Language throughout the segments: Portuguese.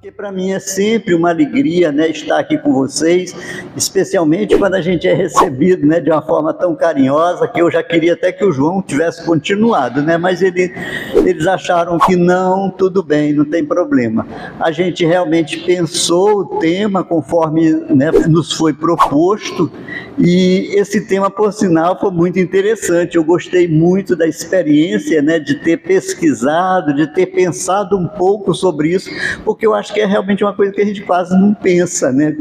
Porque para mim é sempre uma alegria, né, estar aqui com vocês, especialmente quando a gente é recebido, né, de uma forma tão carinhosa, que eu já queria até que o João tivesse continuado, né, mas eles acharam que não, tudo bem, não tem problema. A gente realmente pensou o tema conforme, né, nos foi proposto, e esse tema, por sinal, foi muito interessante. Eu gostei muito da experiência, né, de ter pesquisado, de ter pensado um pouco sobre isso, porque eu acho que é realmente uma coisa que a gente quase não pensa, né,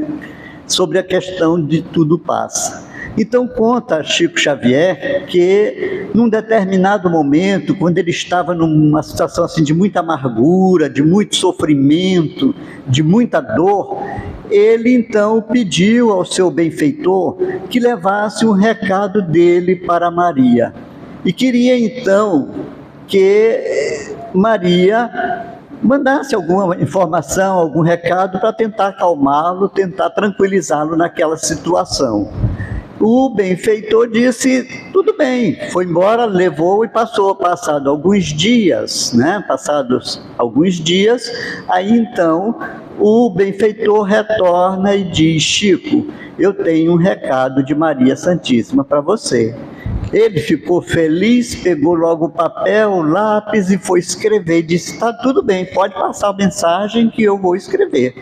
sobre a questão de tudo passa. Então conta Chico Xavier que num determinado momento, quando ele estava numa situação assim de muita amargura, de muito sofrimento, de muita dor, ele então pediu ao seu benfeitor que levasse um recado dele para Maria. E queria então que Maria mandasse alguma informação, algum recado para tentar acalmá-lo, tentar tranquilizá-lo naquela situação. O benfeitor disse, tudo bem, foi embora, levou e passou, passado alguns dias, né? Passados alguns dias, aí então o benfeitor retorna e diz, Chico, eu tenho um recado de Maria Santíssima para você. Ele ficou feliz, pegou logo o papel, o lápis e foi escrever, e disse, está tudo bem, pode passar a mensagem que eu vou escrever.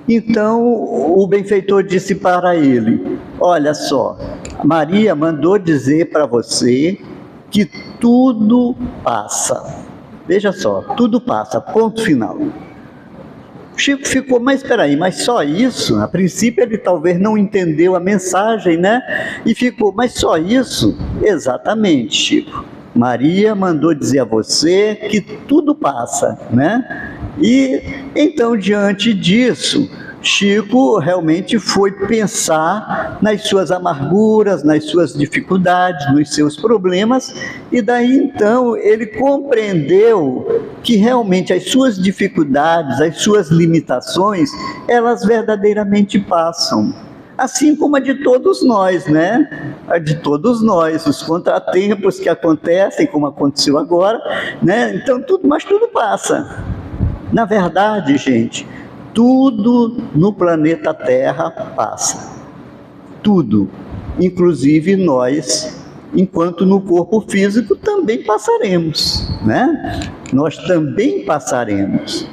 Então o benfeitor disse para ele, olha só, Maria mandou dizer para você que tudo passa. Veja só, tudo passa, ponto final. Chico ficou, mas espera aí, mas só isso? A princípio ele talvez não entendeu a mensagem, né? E ficou, mas só isso? Exatamente, Chico. Maria mandou dizer a você que tudo passa, né? E então, diante disso, Chico realmente foi pensar nas suas amarguras, nas suas dificuldades, nos seus problemas, e daí então ele compreendeu que realmente as suas dificuldades, as suas limitações, elas verdadeiramente passam. Assim como a de todos nós, né? A de todos nós, os contratempos que acontecem, como aconteceu agora, né? Então, mas tudo passa. Na verdade, gente, tudo no planeta Terra passa. Tudo. Inclusive nós, enquanto no corpo físico, também passaremos, né? Nós também passaremos.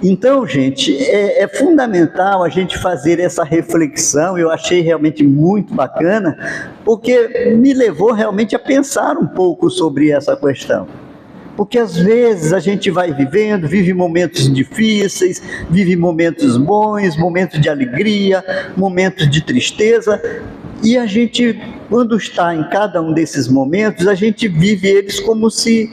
Então, gente, é fundamental a gente fazer essa reflexão, eu achei realmente muito bacana, porque me levou realmente a pensar um pouco sobre essa questão. Porque às vezes a gente vai vivendo, vive momentos difíceis, vive momentos bons, momentos de alegria, momentos de tristeza, e a gente, quando está em cada um desses momentos, a gente vive eles como se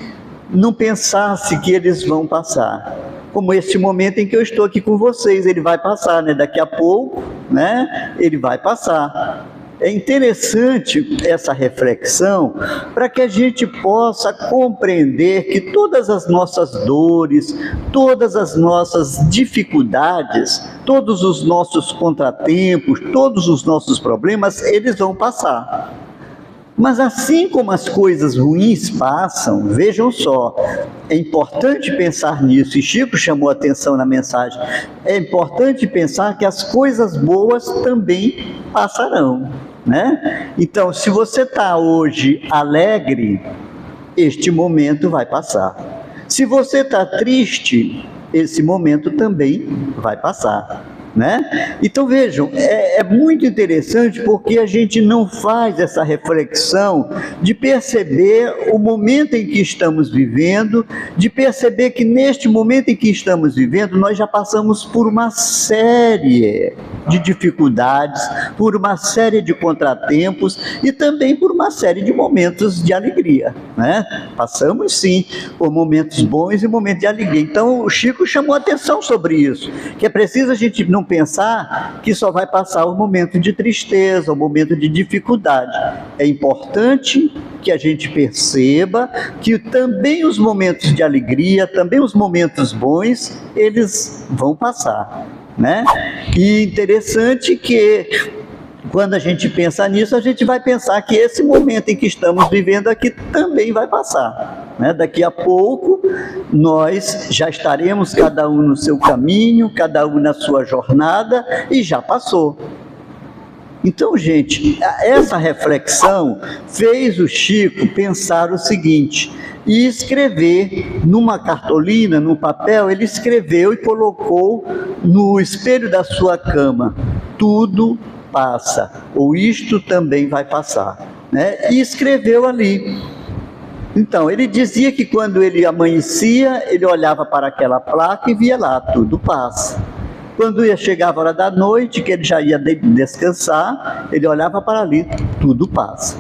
não pensasse que eles vão passar. Como este momento em que eu estou aqui com vocês, ele vai passar, né? Daqui a pouco, né? Ele vai passar. É interessante essa reflexão para que a gente possa compreender que todas as nossas dores, todas as nossas dificuldades, todos os nossos contratempos, todos os nossos problemas, eles vão passar. Mas assim como as coisas ruins passam, vejam só, é importante pensar nisso, e Chico chamou a atenção na mensagem, é importante pensar que as coisas boas também passarão, né? Então, se você está hoje alegre, este momento vai passar. Se você está triste, esse momento também vai passar, né? Então vejam, é muito interessante porque a gente não faz essa reflexão de perceber o momento em que estamos vivendo, de perceber que neste momento em que estamos vivendo, nós já passamos por uma série de dificuldades, por uma série de contratempos e também por uma série de momentos de alegria, né? Passamos sim por momentos bons e momentos de alegria. Então o Chico chamou atenção sobre isso, que é preciso a gente não pensar que só vai passar o momento de tristeza, o momento de dificuldade. É importante que a gente perceba que também os momentos de alegria, também os momentos bons, eles vão passar, né? E interessante que quando a gente pensa nisso, a gente vai pensar que esse momento em que estamos vivendo aqui também vai passar, né? Daqui a pouco nós já estaremos cada um no seu caminho, cada um na sua jornada, e já passou. Então, gente, essa reflexão fez o Chico pensar o seguinte, e escrever numa cartolina, num papel, ele escreveu e colocou no espelho da sua cama: tudo passa, ou isto também vai passar, né? E escreveu ali. Então, ele dizia que quando ele amanhecia, ele olhava para aquela placa e via lá: tudo passa. Quando chegava a hora da noite, que ele já ia descansar, ele olhava para ali: tudo passa.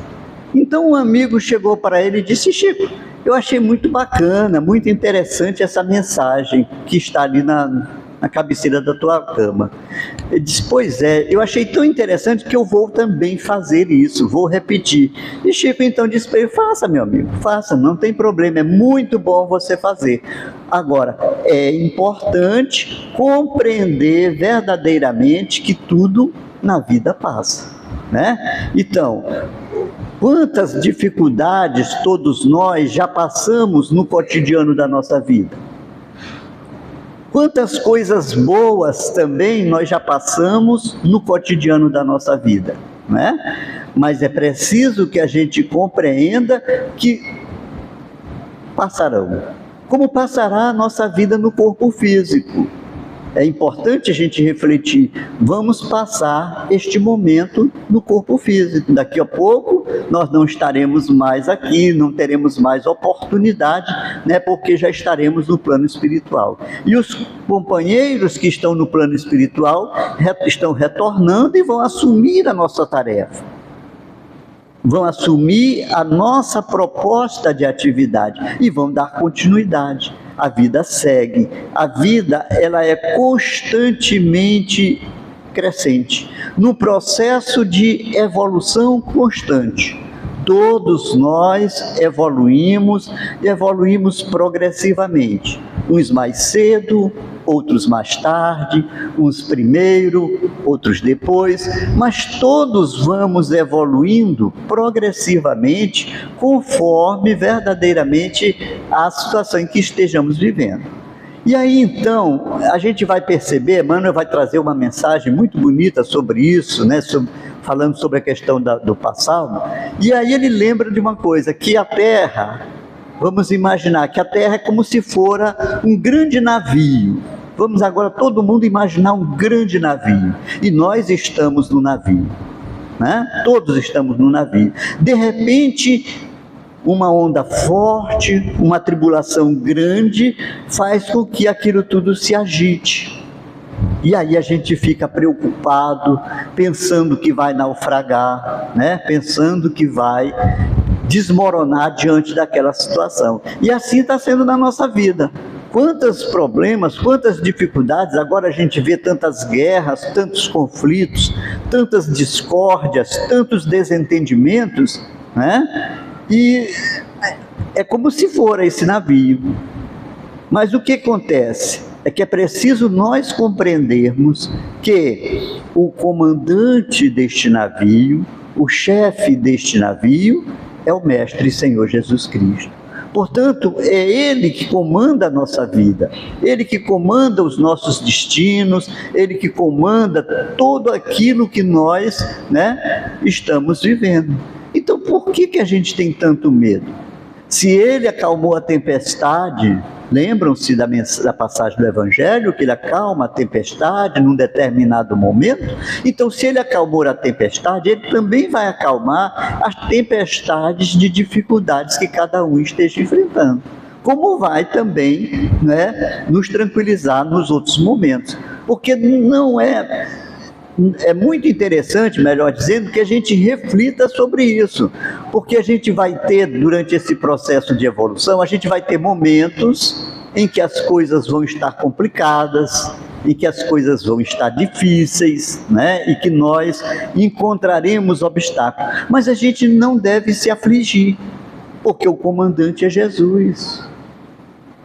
Então um amigo chegou para ele e disse: Chico, eu achei muito bacana, muito interessante essa mensagem que está ali na cabeceira da tua cama. Ele disse: pois é, eu achei tão interessante que eu vou também fazer isso, vou repetir. E Chico então disse para ele: faça, meu amigo, faça, não tem problema, é muito bom você fazer. Agora, é importante compreender verdadeiramente que tudo na vida passa, né? Então, quantas dificuldades todos nós já passamos no cotidiano da nossa vida? Quantas coisas boas também nós já passamos no cotidiano da nossa vida, né? Mas é preciso que a gente compreenda que passarão. Como passará a nossa vida no corpo físico? É importante a gente refletir, vamos passar este momento no corpo físico. Daqui a pouco nós não estaremos mais aqui, não teremos mais oportunidade, né, porque já estaremos no plano espiritual. E os companheiros que estão no plano espiritual estão retornando e vão assumir a nossa tarefa. Vão assumir a nossa proposta de atividade e vão dar continuidade. A vida segue, a vida ela é constantemente crescente, no processo de evolução constante. Todos nós evoluímos progressivamente, uns mais cedo, outros mais tarde, uns primeiro, outros depois, mas todos vamos evoluindo progressivamente conforme verdadeiramente a situação em que estejamos vivendo. E aí então, a gente vai perceber, Emmanuel vai trazer uma mensagem muito bonita sobre isso, né, falando sobre a questão do passado, e aí ele lembra de uma coisa, que a Terra, vamos imaginar que a Terra é como se fora um grande navio. Vamos agora todo mundo imaginar um grande navio, e nós estamos no navio, né? Todos estamos no navio. De repente, uma onda forte, uma tribulação grande, faz com que aquilo tudo se agite. E aí a gente fica preocupado, pensando que vai naufragar, né? Pensando que vai desmoronar diante daquela situação. E assim está sendo na nossa vida. Quantos problemas, quantas dificuldades, agora a gente vê tantas guerras, tantos conflitos, tantas discórdias, tantos desentendimentos, né? E é como se for esse navio. Mas o que acontece? É que é preciso nós compreendermos que o comandante deste navio, o chefe deste navio, é o Mestre Senhor Jesus Cristo. Portanto, é Ele que comanda a nossa vida, Ele que comanda os nossos destinos, Ele que comanda tudo aquilo que nós, né, estamos vivendo. Então, por que a gente tem tanto medo? Se Ele acalmou a tempestade, lembram-se da passagem do Evangelho, que Ele acalma a tempestade num determinado momento? Então, se Ele acalmou a tempestade, Ele também vai acalmar as tempestades de dificuldades que cada um esteja enfrentando. Como vai também, né, nos tranquilizar nos outros momentos. Porque não é muito interessante, melhor dizendo, que a gente reflita sobre isso, porque a gente vai ter, durante esse processo de evolução, a gente vai ter momentos em que as coisas vão estar complicadas, em que as coisas vão estar difíceis, né? E que nós encontraremos obstáculos, mas a gente não deve se afligir, porque o comandante é Jesus.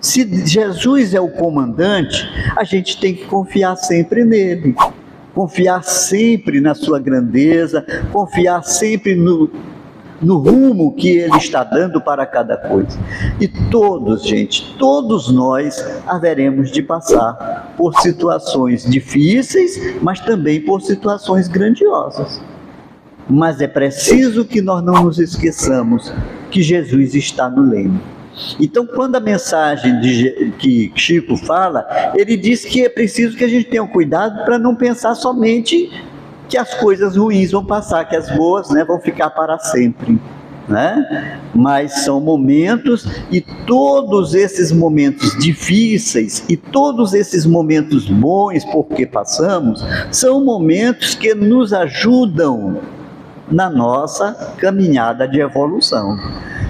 Se Jesus é o comandante, a gente tem que confiar sempre nele. Confiar sempre na sua grandeza, confiar sempre no rumo que Ele está dando para cada coisa. E todos, gente, todos nós haveremos de passar por situações difíceis, mas também por situações grandiosas. Mas é preciso que nós não nos esqueçamos que Jesus está no leme. Então, quando a mensagem que Chico fala, ele diz que é preciso que a gente tenha cuidado para não pensar somente que as coisas ruins vão passar, que as boas, né, vão ficar para sempre, né? Mas são momentos, e todos esses momentos difíceis e todos esses momentos bons porque passamos, são momentos que nos ajudam na nossa caminhada de evolução.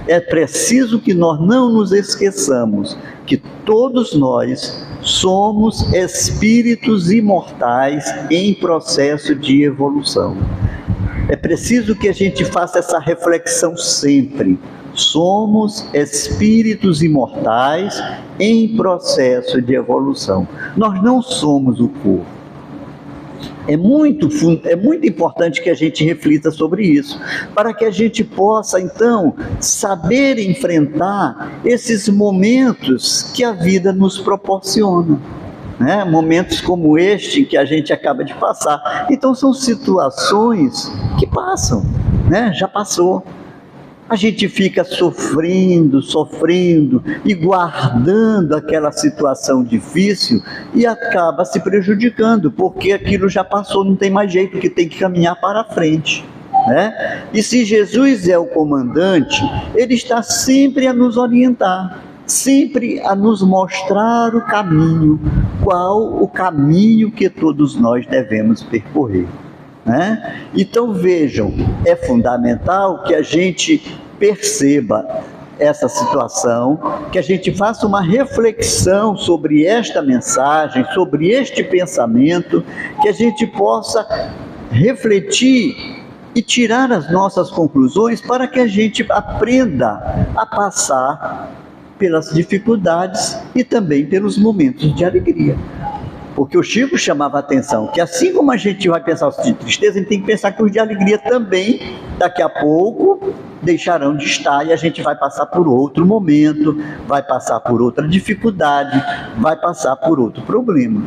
É preciso que nós não nos esqueçamos que todos nós somos espíritos imortais em processo de evolução. É preciso que a gente faça essa reflexão sempre. Somos espíritos imortais em processo de evolução. Nós não somos o corpo. É muito importante que a gente reflita sobre isso, para que a gente possa, então, saber enfrentar esses momentos que a vida nos proporciona, né? Momentos como este que a gente acaba de passar. Então, são situações que passam, né? Já passou. A gente fica sofrendo e guardando aquela situação difícil e acaba se prejudicando, porque aquilo já passou, não tem mais jeito, que tem que caminhar para frente, né? E se Jesus é o comandante, Ele está sempre a nos orientar, sempre a nos mostrar o caminho, qual o caminho que todos nós devemos percorrer, né? Então vejam, é fundamental que a gente perceba essa situação, que a gente faça uma reflexão sobre esta mensagem, sobre este pensamento, que a gente possa refletir e tirar as nossas conclusões para que a gente aprenda a passar pelas dificuldades e também pelos momentos de alegria. Porque o Chico chamava a atenção que assim como a gente vai pensar os de tristeza, a gente tem que pensar que os de alegria também, daqui a pouco, deixarão de estar e a gente vai passar por outro momento, vai passar por outra dificuldade, vai passar por outro problema,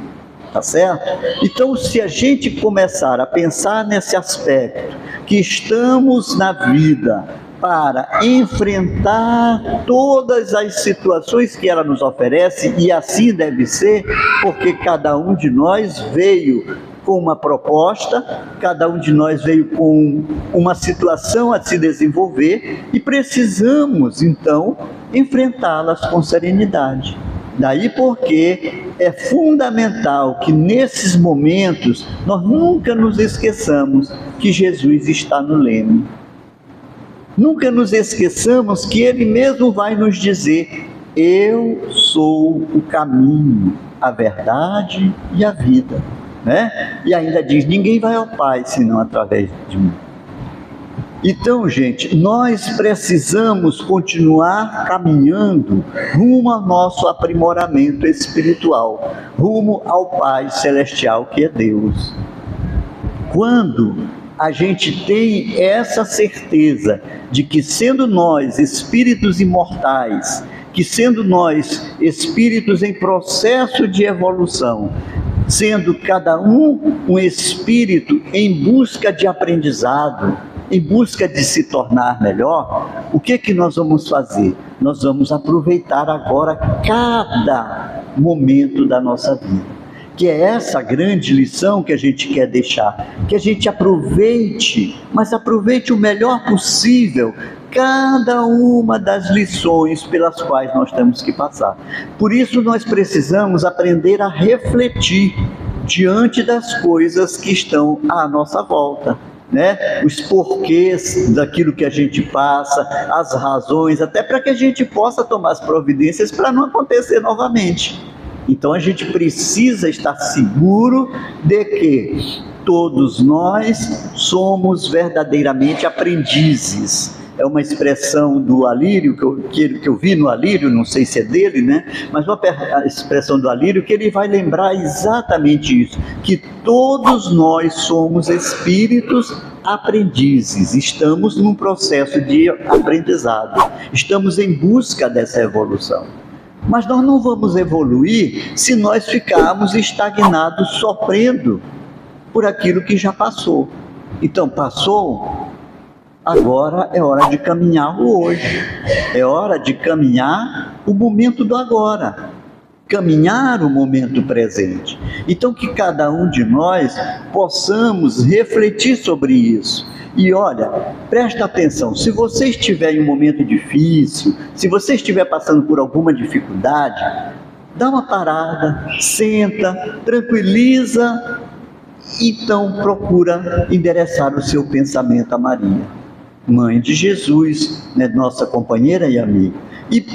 tá certo? Então, se a gente começar a pensar nesse aspecto, que estamos na vida para enfrentar todas as situações que ela nos oferece, e assim deve ser, porque cada um de nós veio com uma proposta, cada um de nós veio com uma situação a se desenvolver e precisamos, então, enfrentá-las com serenidade. Daí porque é fundamental que nesses momentos nós nunca nos esqueçamos que Jesus está no leme. Nunca nos esqueçamos que Ele mesmo vai nos dizer: eu sou o caminho, a verdade e a vida, né? E ainda diz: ninguém vai ao Pai senão através de mim. Então, gente, nós precisamos continuar caminhando rumo ao nosso aprimoramento espiritual, rumo ao Pai Celestial que é Deus. Quando a gente tem essa certeza de que, sendo nós espíritos imortais, que sendo nós espíritos em processo de evolução, sendo cada um espírito em busca de aprendizado, em busca de se tornar melhor, o que nós vamos fazer? Nós vamos aproveitar agora cada momento da nossa vida. Que é essa grande lição que a gente quer deixar, que a gente aproveite, mas aproveite o melhor possível cada uma das lições pelas quais nós temos que passar. Por isso nós precisamos aprender a refletir diante das coisas que estão à nossa volta, né? Os porquês daquilo que a gente passa, as razões, até para que a gente possa tomar as providências para não acontecer novamente. Então a gente precisa estar seguro de que todos nós somos verdadeiramente aprendizes. é uma expressão do Alírio, que eu vi no Alírio, não sei se é dele, né? Mas uma expressão do Alírio que ele vai lembrar exatamente isso, que todos nós somos espíritos aprendizes, estamos num processo de aprendizado, estamos em busca dessa evolução. Mas nós não vamos evoluir se nós ficarmos estagnados, sofrendo por aquilo que já passou. Então, passou, agora é hora de caminhar o hoje, é hora de caminhar o momento do agora, caminhar o momento presente. Então, que cada um de nós possamos refletir sobre isso. E olha, presta atenção, se você estiver em um momento difícil, se você estiver passando por alguma dificuldade, dá uma parada, senta, tranquiliza, então procura endereçar o seu pensamento a Maria, Mãe de Jesus, né, nossa companheira e amiga. E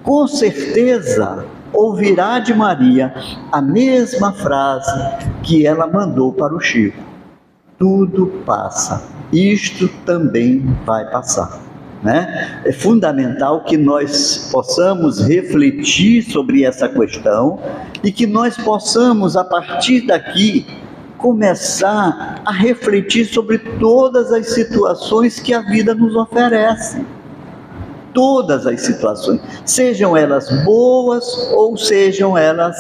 com certeza ouvirá de Maria a mesma frase que ela mandou para o Chico: tudo passa, isto também vai passar. Né? É fundamental que nós possamos refletir sobre essa questão e que nós possamos, a partir daqui, começar a refletir sobre todas as situações que a vida nos oferece. Todas as situações, sejam elas boas ou sejam elas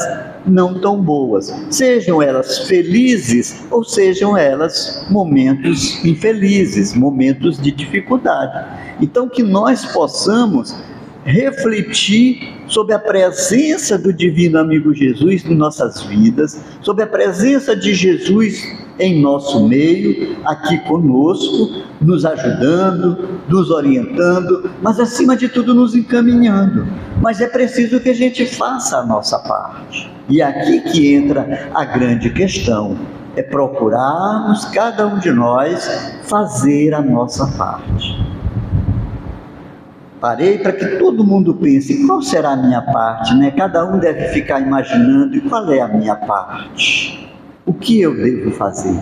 não tão boas, sejam elas felizes ou sejam elas momentos infelizes, momentos de dificuldade. Então, que nós possamos refletir sobre a presença do Divino Amigo Jesus em nossas vidas, sobre a presença de Jesus em nosso meio, aqui conosco, nos ajudando, nos orientando, mas acima de tudo nos encaminhando. Mas é preciso que a gente faça a nossa parte. E é aqui que entra a grande questão, é procurarmos, cada um de nós, fazer a nossa parte. Parei para que todo mundo pense, qual será a minha parte, né? Cada um deve ficar imaginando, e qual é a minha parte? O que eu devo fazer?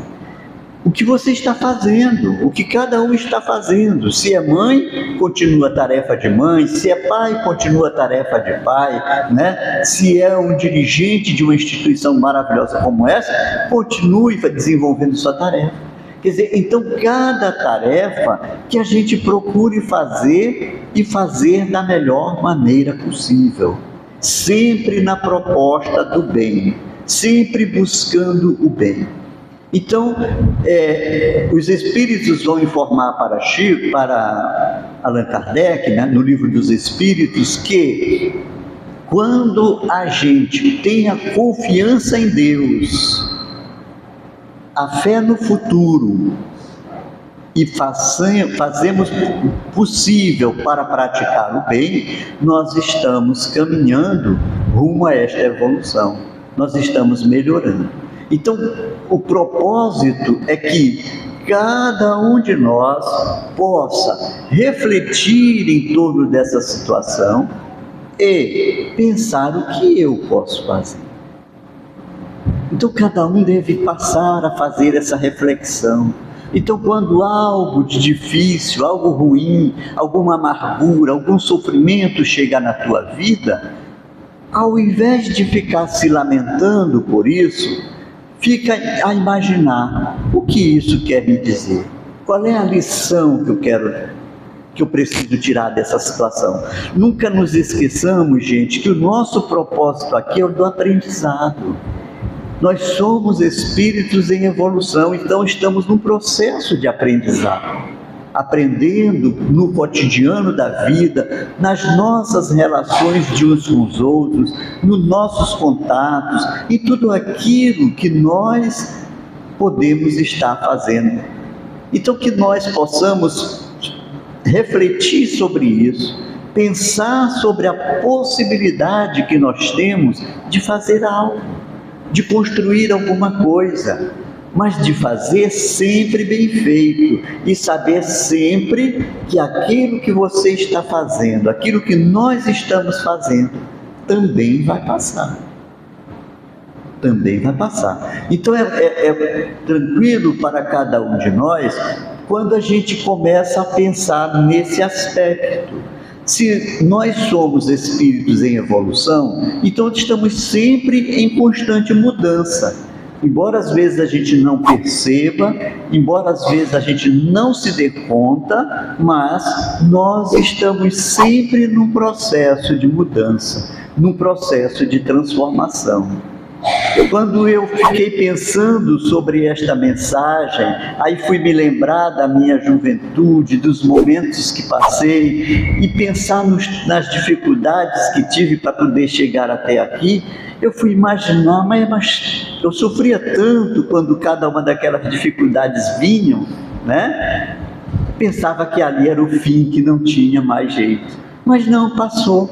O que você está fazendo? O que cada um está fazendo? Se é mãe, continua a tarefa de mãe. Se é pai, continua a tarefa de pai, né? Se é um dirigente de uma instituição maravilhosa como essa, continue desenvolvendo sua tarefa. Quer dizer, então cada tarefa que a gente procure fazer e fazer da melhor maneira possível, sempre na proposta do bem, sempre buscando o bem. Então, os espíritos vão informar para Chico, para Allan Kardec, né, no Livro dos Espíritos, que quando a gente tem a confiança em Deus, a fé no futuro, e fazemos o possível para praticar o bem, nós estamos caminhando rumo a esta evolução, nós estamos melhorando. Então, o propósito é que cada um de nós possa refletir em torno dessa situação e pensar o que eu posso fazer. Então, cada um deve passar a fazer essa reflexão. Então, quando algo de difícil, algo ruim, alguma amargura, algum sofrimento chegar na tua vida, ao invés de ficar se lamentando por isso, fica a imaginar o que isso quer me dizer. Qual é a lição que eu preciso tirar dessa situação? Nunca nos esqueçamos, gente, que o nosso propósito aqui é o do aprendizado. Nós somos espíritos em evolução, então estamos num processo de aprendizado, aprendendo no cotidiano da vida, nas nossas relações de uns com os outros, nos nossos contatos, em tudo aquilo que nós podemos estar fazendo. Então, que nós possamos refletir sobre isso, pensar sobre a possibilidade que nós temos de fazer algo, de construir alguma coisa, mas de fazer sempre bem feito e saber sempre que aquilo que você está fazendo, aquilo que nós estamos fazendo, também vai passar. Também vai passar. Então é tranquilo para cada um de nós quando a gente começa a pensar nesse aspecto. Se nós somos espíritos em evolução, então estamos sempre em constante mudança. Embora às vezes a gente não perceba, embora às vezes a gente não se dê conta, mas nós estamos sempre num processo de mudança, num processo de transformação. Quando eu fiquei pensando sobre esta mensagem, aí fui me lembrar da minha juventude, dos momentos que passei, e pensar nas dificuldades que tive para poder chegar até aqui, eu fui imaginar, mas eu sofria tanto quando cada uma daquelas dificuldades vinham, né? Pensava que ali era o fim, que não tinha mais jeito. Mas não, passou.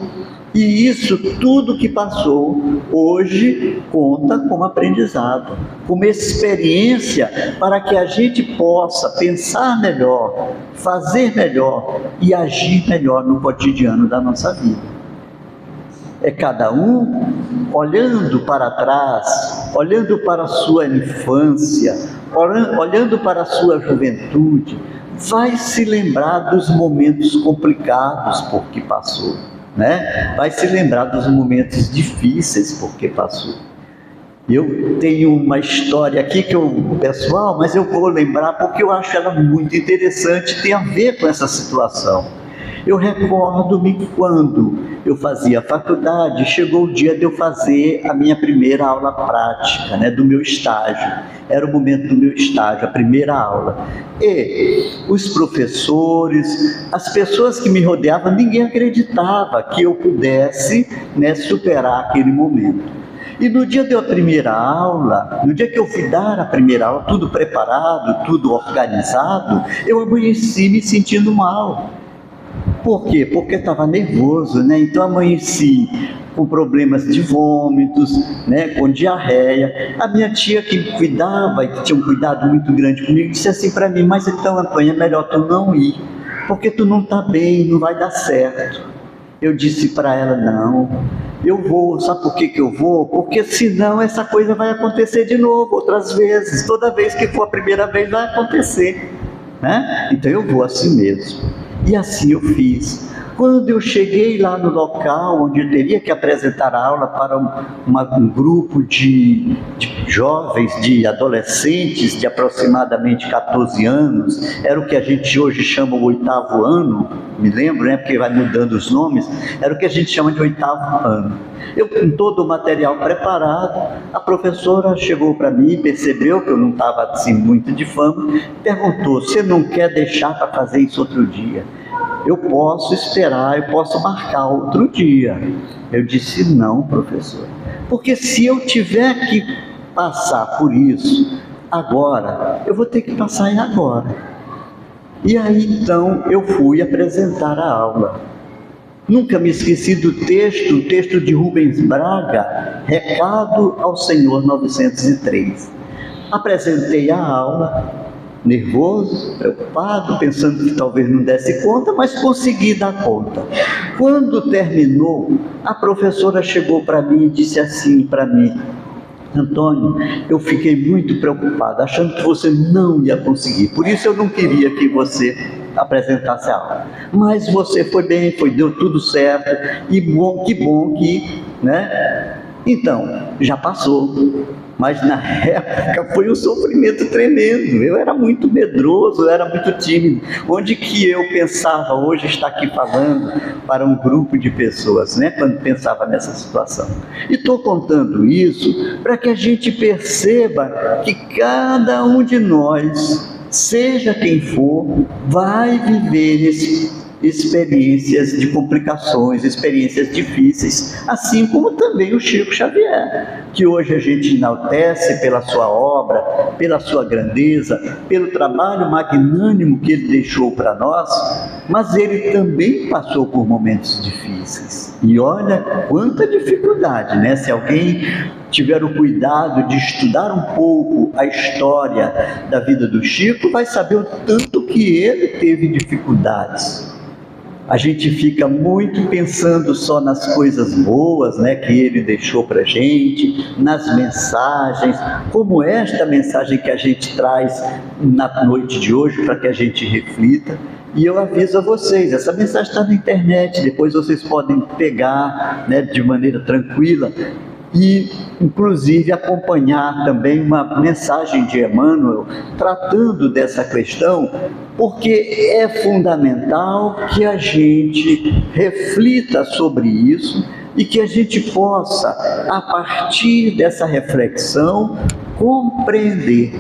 E isso, tudo que passou, hoje conta como aprendizado, como experiência para que a gente possa pensar melhor, fazer melhor e agir melhor no cotidiano da nossa vida. É cada um olhando para trás, olhando para a sua infância, olhando para a sua juventude, vai se lembrar dos momentos complicados por que passou. Vai se lembrar dos momentos difíceis porque passou. Eu tenho uma história aqui pessoal, mas eu vou lembrar porque eu acho ela muito interessante, tem a ver com essa situação. Eu recordo-me quando eu fazia faculdade, chegou o dia de eu fazer a minha primeira aula prática, do meu estágio. Era o momento do meu estágio, a primeira aula. E os professores, as pessoas que me rodeavam, ninguém acreditava que eu pudesse superar aquele momento. E no dia da primeira aula, no dia que eu fui dar a primeira aula, tudo preparado, tudo organizado, eu amanheci me sentindo mal. Por quê? Porque estava nervoso, Então amanheci com problemas de vômitos, com diarreia. A minha tia que me cuidava e que tinha um cuidado muito grande comigo, disse assim para mim: mas então, Antônio, é melhor tu não ir, porque tu não está bem, não vai dar certo. Eu disse para ela: não, eu vou. Sabe por que eu vou? Porque senão essa coisa vai acontecer de novo, outras vezes. Toda vez que for a primeira vez vai acontecer, Então eu vou assim mesmo. E assim eu fiz. Quando eu cheguei lá no local onde eu teria que apresentar a aula para um grupo de jovens, de adolescentes de aproximadamente 14 anos, era o que a gente hoje chama o 8º ano, me lembro, Porque vai mudando os nomes, era o que a gente chama de 8º ano. Eu com todo o material preparado, a professora chegou para mim, percebeu que eu não estava assim muito de fama, perguntou: você não quer deixar para fazer isso outro dia? Eu posso esperar, eu posso marcar outro dia. Eu disse: não, professor, porque se eu tiver que passar por isso agora, eu vou ter que passar agora. E aí então eu fui apresentar a aula. Nunca me esqueci do texto, o texto de Rubens Braga, Recado ao Senhor 903. Apresentei a aula, nervoso, preocupado, pensando que talvez não desse conta, mas consegui dar conta. Quando terminou, a professora chegou para mim e disse assim para mim: Antônio, eu fiquei muito preocupado, achando que você não ia conseguir, por isso eu não queria que você apresentasse a aula. Mas você foi bem, deu tudo certo, e que bom que, Então, já passou. Mas na época foi um sofrimento tremendo. Eu era muito medroso, eu era muito tímido. Onde que eu pensava hoje estar aqui falando para um grupo de pessoas, quando pensava nessa situação? E estou contando isso para que a gente perceba que cada um de nós, seja quem for, vai viver experiências de complicações, experiências difíceis, assim como também o Chico Xavier, que hoje a gente enaltece pela sua obra, pela sua grandeza, pelo trabalho magnânimo que ele deixou para nós, mas ele também passou por momentos difíceis. E olha quanta dificuldade, Se alguém tiver o cuidado de estudar um pouco a história da vida do Chico, vai saber o tanto que ele teve dificuldades. A gente fica muito pensando só nas coisas boas, né, que ele deixou para a gente, nas mensagens, como esta mensagem que a gente traz na noite de hoje, para que a gente reflita. E eu aviso a vocês, essa mensagem está na internet, depois vocês podem pegar, né, de maneira tranquila e, inclusive, acompanhar também uma mensagem de Emmanuel tratando dessa questão, porque é fundamental que a gente reflita sobre isso e que a gente possa, a partir dessa reflexão, compreender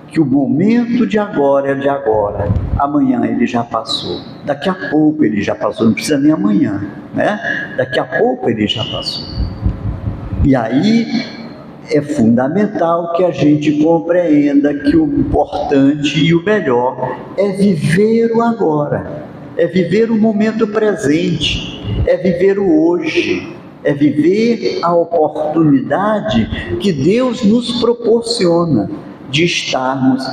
que o momento de agora é de agora, amanhã ele já passou, daqui a pouco ele já passou, não precisa nem amanhã, né? Daqui a pouco ele já passou. E aí é fundamental que a gente compreenda que o importante e o melhor é viver o agora, é viver o momento presente, é viver o hoje, é viver a oportunidade que Deus nos proporciona de estarmos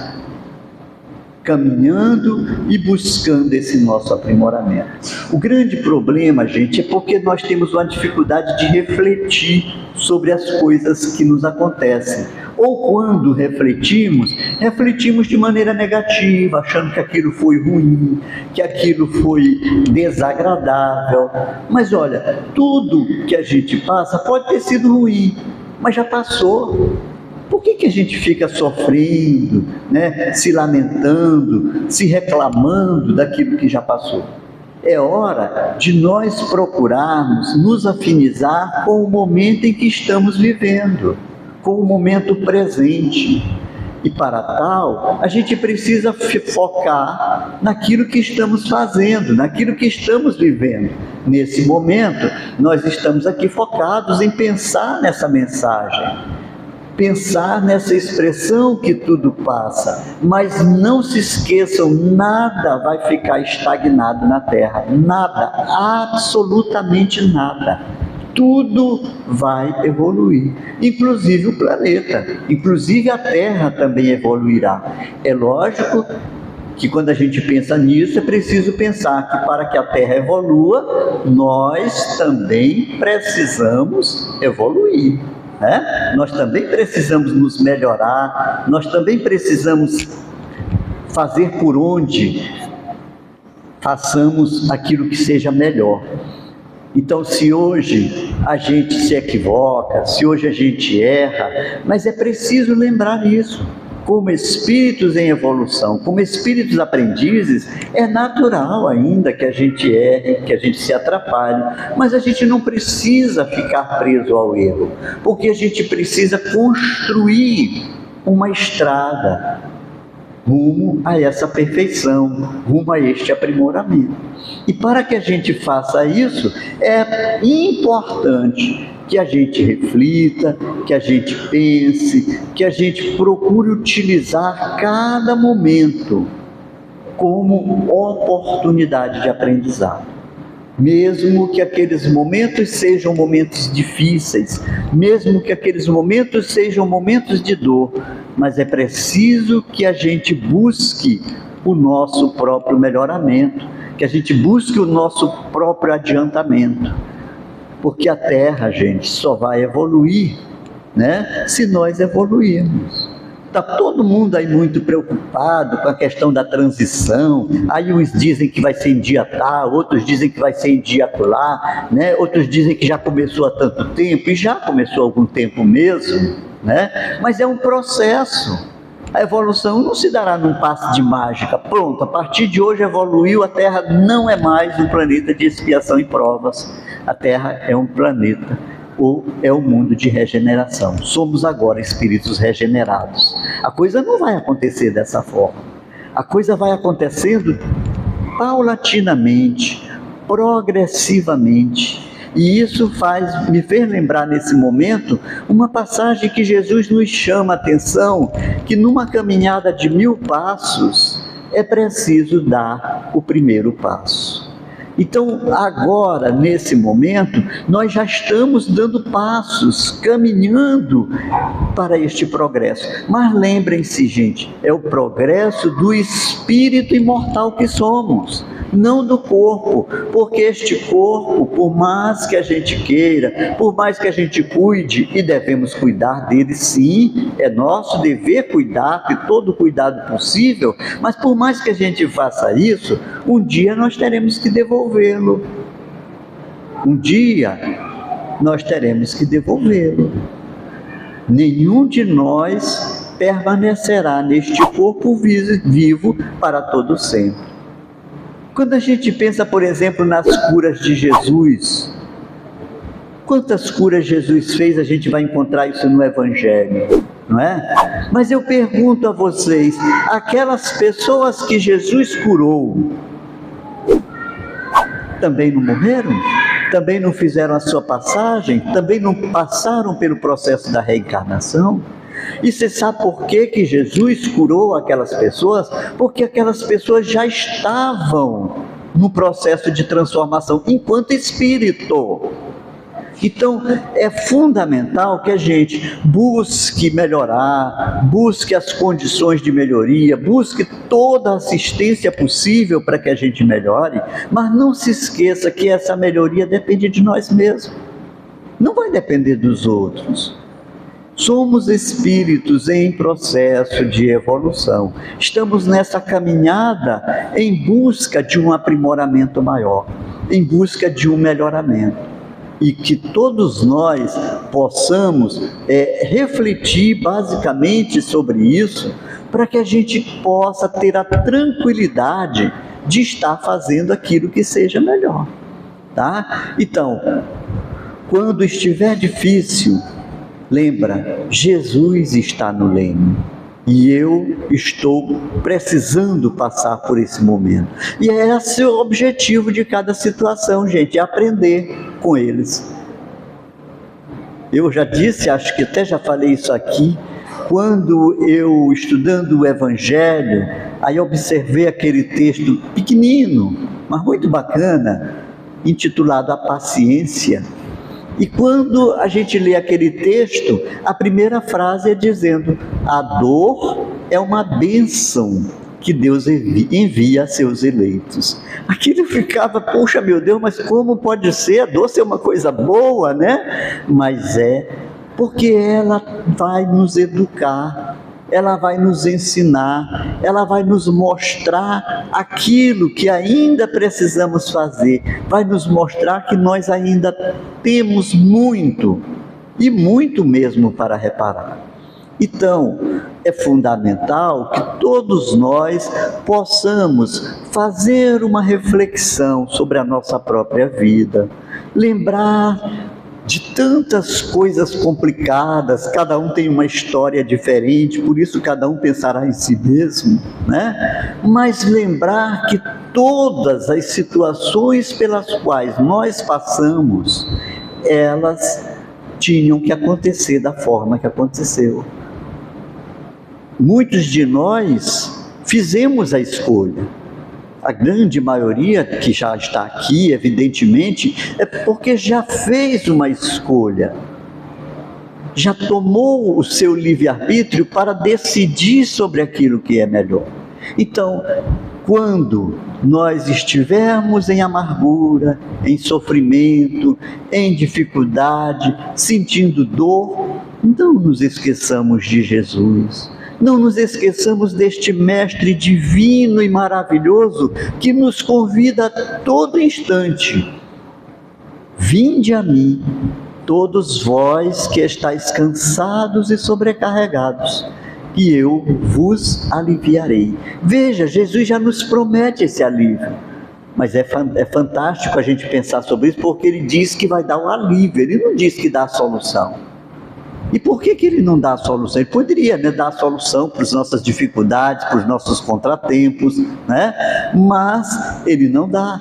caminhando e buscando esse nosso aprimoramento. O grande problema, gente, é porque nós temos uma dificuldade de refletir sobre as coisas que nos acontecem. Ou quando refletimos de maneira negativa, achando que aquilo foi ruim, que aquilo foi desagradável. Mas olha, tudo que a gente passa pode ter sido ruim, mas já passou. Por que a gente fica sofrendo, né, se lamentando, se reclamando daquilo que já passou? É hora de nós procurarmos nos afinizar com o momento em que estamos vivendo, com o momento presente. E para tal, a gente precisa focar naquilo que estamos fazendo, naquilo que estamos vivendo. Nesse momento, nós estamos aqui focados em pensar nessa mensagem, pensar nessa expressão que tudo passa, mas não se esqueçam, nada vai ficar estagnado na Terra, nada, absolutamente nada. Tudo vai evoluir, inclusive o planeta, inclusive a Terra também evoluirá. É lógico que quando a gente pensa nisso, é preciso pensar que para que a Terra evolua, nós também precisamos evoluir. Nós também precisamos nos melhorar, nós também precisamos fazer por onde façamos aquilo que seja melhor. Então, se hoje a gente se equivoca, se hoje a gente erra, mas é preciso lembrar isso. Como espíritos em evolução, como espíritos aprendizes, é natural ainda que a gente erre, que a gente se atrapalhe, mas a gente não precisa ficar preso ao erro, porque a gente precisa construir uma estrada rumo a essa perfeição, rumo a este aprimoramento. E para que a gente faça isso, é importante que a gente reflita, que a gente pense, que a gente procure utilizar cada momento como oportunidade de aprendizado. Mesmo que aqueles momentos sejam momentos difíceis, mesmo que aqueles momentos sejam momentos de dor, mas é preciso que a gente busque o nosso próprio melhoramento, que a gente busque o nosso próprio adiantamento. Porque a Terra, gente, só vai evoluir, né, se nós evoluirmos. Está todo mundo aí muito preocupado com a questão da transição. Aí uns dizem que vai ser em dia tal, outros dizem que vai ser em dia lá, né? Outros dizem que já começou há tanto tempo, e já começou há algum tempo mesmo, né? Mas é um processo. A evolução não se dará num passe de mágica. Pronto, a partir de hoje evoluiu, a Terra não é mais um planeta de expiação e provas. A Terra é um planeta, ou é um mundo de regeneração. Somos agora espíritos regenerados. A coisa não vai acontecer dessa forma. A coisa vai acontecendo paulatinamente, progressivamente. E isso me fez lembrar nesse momento uma passagem que Jesus nos chama a atenção, que numa caminhada de 1000 passos é preciso dar o primeiro passo. Então, agora, nesse momento, nós já estamos dando passos, caminhando para este progresso. Mas lembrem-se, gente, é o progresso do espírito imortal que somos. não do corpo, porque este corpo, por mais que a gente queira, por mais que a gente cuide, e devemos cuidar dele sim, é nosso dever cuidar, ter todo o cuidado possível, mas por mais que a gente faça isso, um dia nós teremos que devolvê-lo. Um dia nós teremos que devolvê-lo. Nenhum de nós permanecerá neste corpo vivo para todo sempre. Quando a gente pensa, por exemplo, nas curas de Jesus, quantas curas Jesus fez, a gente vai encontrar isso no Evangelho, não é? Mas eu pergunto a vocês, aquelas pessoas que Jesus curou, também não morreram? Também não fizeram a sua passagem? Também não passaram pelo processo da reencarnação? E você sabe por que Jesus curou aquelas pessoas? Porque aquelas pessoas já estavam no processo de transformação enquanto espírito. Então, é fundamental que a gente busque melhorar, busque as condições de melhoria, busque toda a assistência possível para que a gente melhore, mas não se esqueça que essa melhoria depende de nós mesmos, não vai depender dos outros. Somos espíritos em processo de evolução. Estamos nessa caminhada em busca de um aprimoramento maior, em busca de um melhoramento. E que todos nós possamos refletir basicamente sobre isso, para que a gente possa ter a tranquilidade de estar fazendo aquilo que seja melhor, tá? Então, quando estiver difícil, lembra, Jesus está no leme e eu estou precisando passar por esse momento. E esse é o objetivo de cada situação, gente, é aprender com eles. Eu já disse, acho que até já falei isso aqui, quando eu, estudando o Evangelho, aí observei aquele texto pequenino, mas muito bacana, intitulado A Paciência. E quando a gente lê aquele texto, a primeira frase é dizendo: a dor é uma bênção que Deus envia a seus eleitos. Aquilo ficava, poxa meu Deus, mas como pode ser? A dor ser uma coisa boa, né? Mas porque ela vai nos educar, ela vai nos ensinar, ela vai nos mostrar aquilo que ainda precisamos fazer, vai nos mostrar que nós ainda temos muito, e muito mesmo para reparar. Então, é fundamental que todos nós possamos fazer uma reflexão sobre a nossa própria vida, lembrar de tantas coisas complicadas, cada um tem uma história diferente, por isso cada um pensará em si mesmo, né? Mas lembrar que todas as situações pelas quais nós passamos, elas tinham que acontecer da forma que aconteceu. Muitos de nós fizemos a escolha. A grande maioria que já está aqui, evidentemente, é porque já fez uma escolha, já tomou o seu livre-arbítrio para decidir sobre aquilo que é melhor. Então, quando nós estivermos em amargura, em sofrimento, em dificuldade, sentindo dor, não nos esqueçamos de Jesus. Não nos esqueçamos deste Mestre divino e maravilhoso que nos convida a todo instante. Vinde a mim, todos vós que estáis cansados e sobrecarregados, e eu vos aliviarei. Veja, Jesus já nos promete esse alívio. Mas é fantástico a gente pensar sobre isso, porque ele diz que vai dar o alívio, ele não diz que dá a solução. E por que ele não dá a solução? Ele poderia, né, dar a solução para as nossas dificuldades, para os nossos contratempos, né? Mas ele não dá.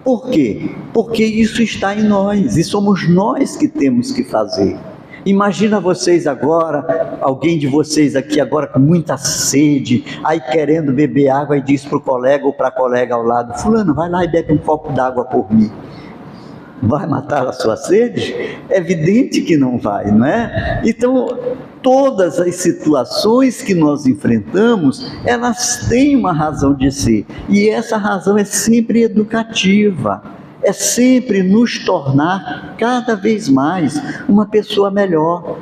Por quê? Porque isso está em nós, e somos nós que temos que fazer. Imagina vocês agora, alguém de vocês aqui agora com muita sede, aí querendo beber água, e diz para o colega ou para a colega ao lado: fulano, vai lá e bebe um copo d'água por mim. vai matar a sua sede? É evidente que não vai, não é? Então, todas as situações que nós enfrentamos, elas têm uma razão de ser, e essa razão é sempre educativa, é sempre nos tornar cada vez mais uma pessoa melhor,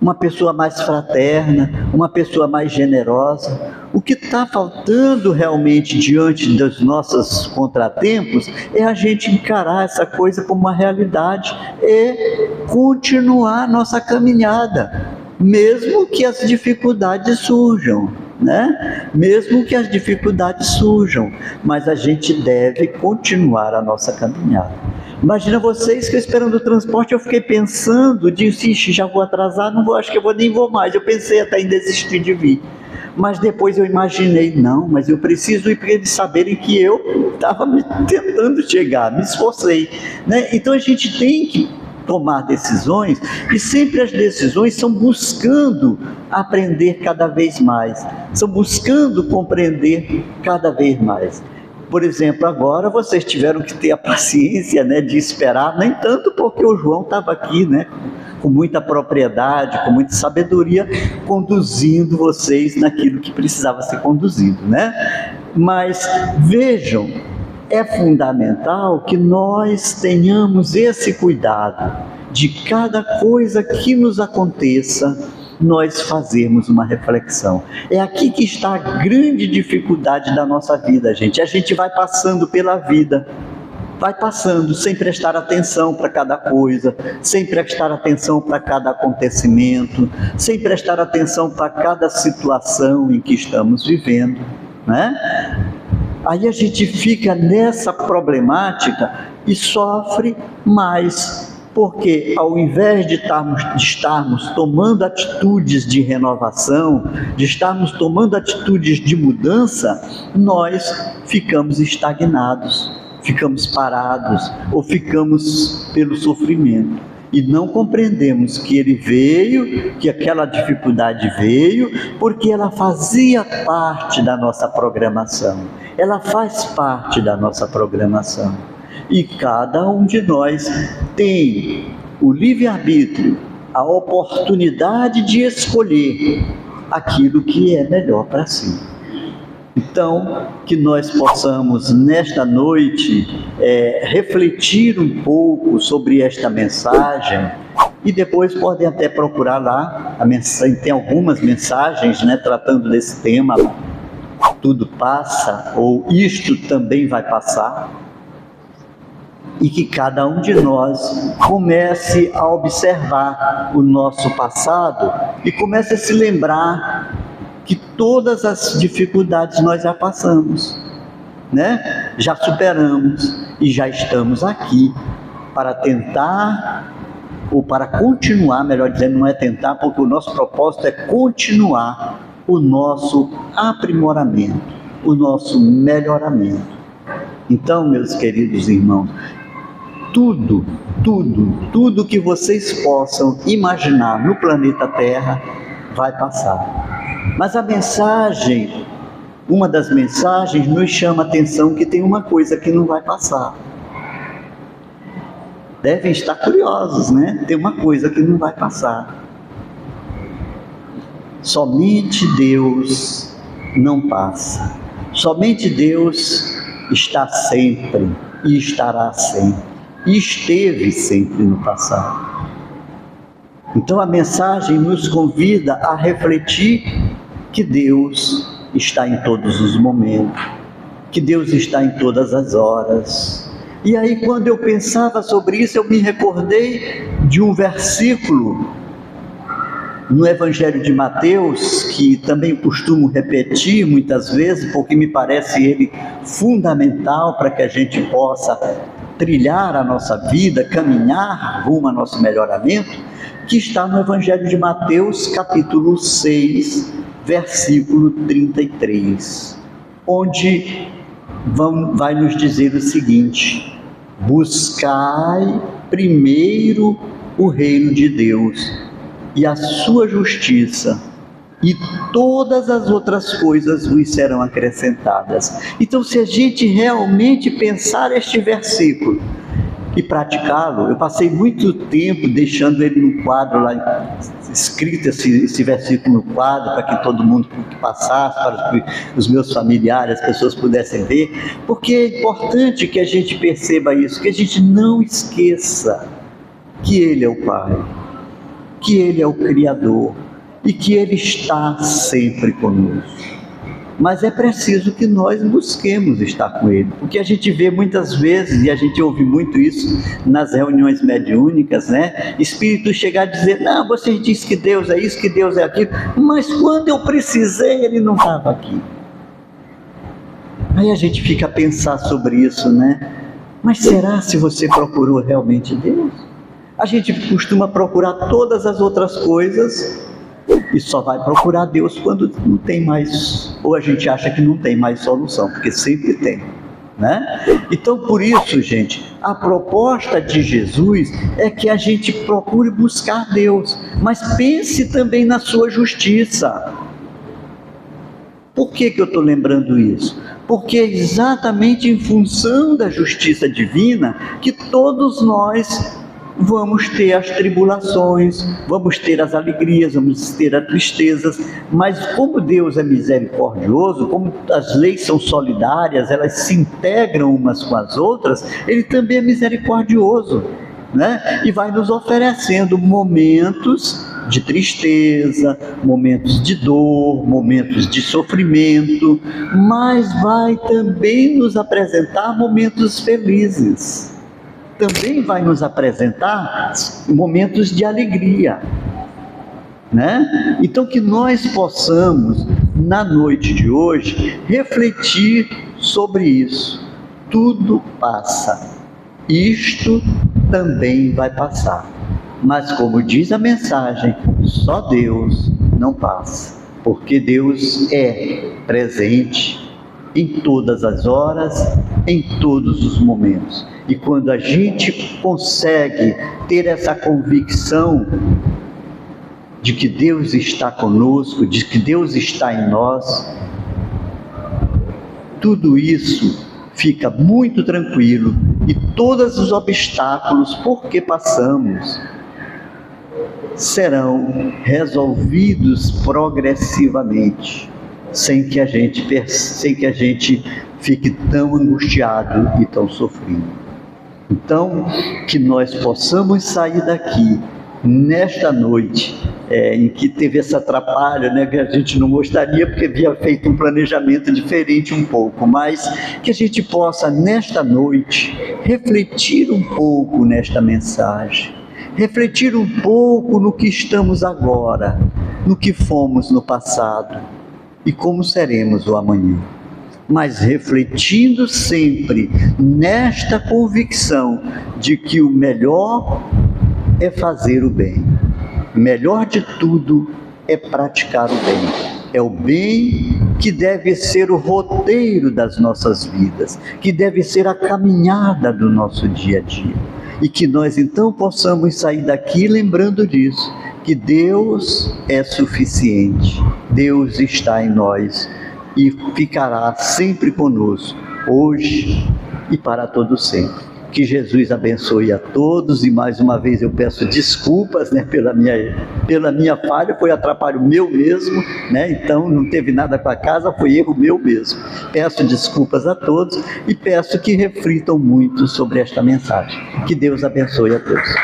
uma pessoa mais fraterna, uma pessoa mais generosa. O que está faltando realmente diante dos nossos contratempos é a gente encarar essa coisa como uma realidade, é continuar nossa caminhada, mesmo que as dificuldades surjam, né? Mesmo que as dificuldades surjam, mas a gente deve continuar a nossa caminhada. Imagina vocês que eu esperando o transporte, eu fiquei pensando, disse, já vou atrasar, não vou, acho que eu nem vou mais. Eu pensei até em desistir de vir. Mas depois eu imaginei, não, mas eu preciso ir para eles saberem que eu estava tentando chegar, me esforcei, né? Então a gente tem que tomar decisões, e sempre as decisões são buscando aprender cada vez mais, são buscando compreender cada vez mais. Por exemplo, agora vocês tiveram que ter a paciência, né, de esperar, nem tanto porque o João estava aqui, né, com muita propriedade, com muita sabedoria, conduzindo vocês naquilo que precisava ser conduzido, né? Mas vejam, é fundamental que nós tenhamos esse cuidado de cada coisa que nos aconteça, nós fazermos uma reflexão. É aqui que está a grande dificuldade da nossa vida, gente. A gente vai passando pela vida, vai passando sem prestar atenção para cada coisa, sem prestar atenção para cada acontecimento, sem prestar atenção para cada situação em que estamos vivendo, né? Aí a gente fica nessa problemática e sofre mais, porque ao invés de estarmos tomando atitudes de renovação, de estarmos tomando atitudes de mudança, nós ficamos estagnados, ficamos parados, ou ficamos pelo sofrimento, e não compreendemos que ele veio, que aquela dificuldade veio, porque ela fazia parte da nossa programação, ela faz parte da nossa programação. E cada um de nós tem o livre-arbítrio, a oportunidade de escolher aquilo que é melhor para si. Então, que nós possamos nesta noite refletir um pouco sobre esta mensagem, e depois podem até procurar lá, tem algumas mensagens, né, tratando desse tema, tudo passa, ou isto também vai passar. E que cada um de nós comece a observar o nosso passado e comece a se lembrar que todas as dificuldades nós já passamos, né? Já superamos e já estamos aqui para tentar, ou para continuar, melhor dizendo, não é tentar, porque o nosso propósito é continuar o nosso aprimoramento, o nosso melhoramento. Então, meus queridos irmãos, tudo que vocês possam imaginar no planeta Terra vai passar. Mas a mensagem, uma das mensagens nos chama a atenção que tem uma coisa que não vai passar. Devem estar curiosos, né? Tem uma coisa que não vai passar. Somente Deus não passa. Somente Deus está sempre e estará sempre. E esteve sempre no passado. Então a mensagem nos convida a refletir que Deus está em todos os momentos, que Deus está em todas as horas. E aí, quando eu pensava sobre isso, eu me recordei de um versículo no Evangelho de Mateus, que também costumo repetir muitas vezes, porque me parece ele fundamental para que a gente possa trilhar a nossa vida, caminhar rumo ao nosso melhoramento, que está no Evangelho de Mateus, capítulo 6, versículo 33, onde vai nos dizer o seguinte: buscai primeiro o reino de Deus e a sua justiça, e todas as outras coisas vos serão acrescentadas. Então, se a gente realmente pensar este versículo e praticá-lo. Eu passei muito tempo deixando ele no quadro lá, escrito esse versículo no quadro, para que todo mundo que passasse, para que os meus familiares, as pessoas pudessem ver, porque é importante que a gente perceba isso, que a gente não esqueça que Ele é o Pai, que Ele é o Criador e que Ele está sempre conosco. Mas é preciso que nós busquemos estar com Ele, porque a gente vê muitas vezes, e a gente ouve muito isso nas reuniões mediúnicas, né? Espíritos chegar a dizer, não, você disse que Deus é isso, que Deus é aquilo, mas quando eu precisei, Ele não estava aqui. Aí a gente fica a pensar sobre isso, né? Mas será se você procurou realmente Deus? A gente costuma procurar todas as outras coisas e só vai procurar Deus quando não tem mais, ou a gente acha que não tem mais solução, porque sempre tem, né? Então, por isso, gente, a proposta de Jesus é que a gente procure buscar Deus, mas pense também na sua justiça. Por que eu estou lembrando isso? Porque é exatamente em função da justiça divina que todos nós vamos ter as tribulações, vamos ter as alegrias, vamos ter as tristezas, mas como Deus é misericordioso, como as leis são solidárias, elas se integram umas com as outras, Ele também é misericordioso, né? E vai nos oferecendo momentos de tristeza, momentos de dor, momentos de sofrimento, mas vai também nos apresentar momentos felizes. Também vai nos apresentar momentos de alegria, né? Então que nós possamos, na noite de hoje, refletir sobre isso. Tudo passa, isto também vai passar, mas como diz a mensagem, só Deus não passa, porque Deus é presente em todas as horas, em todos os momentos. E quando a gente consegue ter essa convicção de que Deus está conosco, de que Deus está em nós, tudo isso fica muito tranquilo e todos os obstáculos por que passamos serão resolvidos progressivamente, sem que a gente fique tão angustiado e tão sofrido. Então, que nós possamos sair daqui, nesta noite, em que teve essa atrapalho, né, que a gente não gostaria, porque havia feito um planejamento diferente um pouco, mas que a gente possa, nesta noite, refletir um pouco nesta mensagem, refletir um pouco no que estamos agora, no que fomos no passado e como seremos o amanhã. Mas refletindo sempre nesta convicção de que o melhor é fazer o bem. O melhor de tudo é praticar o bem. É o bem que deve ser o roteiro das nossas vidas, que deve ser a caminhada do nosso dia a dia. E que nós então possamos sair daqui lembrando disso, que Deus é suficiente, Deus está em nós e ficará sempre conosco, hoje e para todo sempre. Que Jesus abençoe a todos, e mais uma vez eu peço desculpas, né, pela minha falha, foi atrapalho meu mesmo, né, então não teve nada com a casa, foi erro meu mesmo. Peço desculpas a todos e peço que reflitam muito sobre esta mensagem. Que Deus abençoe a todos.